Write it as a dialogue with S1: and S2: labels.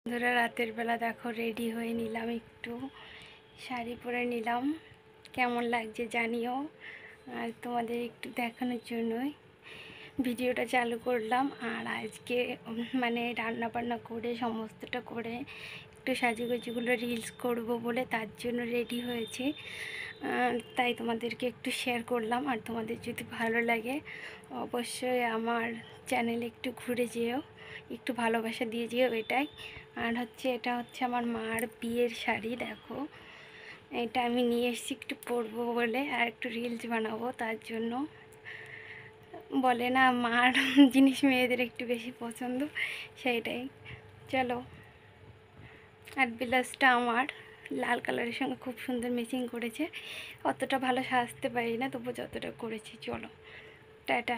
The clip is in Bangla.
S1: ধরে রাতের বেলা দেখো রেডি হয়ে নিলাম, একটু শাড়ি পরে নিলাম। কেমন লাগছে জানিও, আর তোমাদের একটু দেখানোর জন্যই ভিডিওটা চালু করলাম। আর আজকে মানে রান্না বান্না করে সমস্তটা করে একটু সাজুগুজুগুলো রিলস করব বলে তার জন্য রেডি হয়েছি। তাই তোমাদেরকে একটু শেয়ার করলাম। আর তোমাদের যদি ভালো লাগে অবশ্যই আমার চ্যানেলে একটু ঘুরে যেও, একটু ভালোবাসা দিয়ে যেও এটাই। আর এটা হচ্ছে আমার মার বিয়ের শাড়ি। দেখো এটা আমি নিয়ে এসেছি একটু পরবো বলে, আর একটু রিলস বানাবো তার জন্য। বলে না মার জিনিস মেয়েদের একটু বেশি পছন্দ, সেইটাই। চলো। আর ব্লাউজটা আমার লাল কালারের সঙ্গে খুব সুন্দর ম্যাচিং করেছে। অতটা ভালো সাজতে পারি না, তবু যতটা করেছি। চলো টাটা।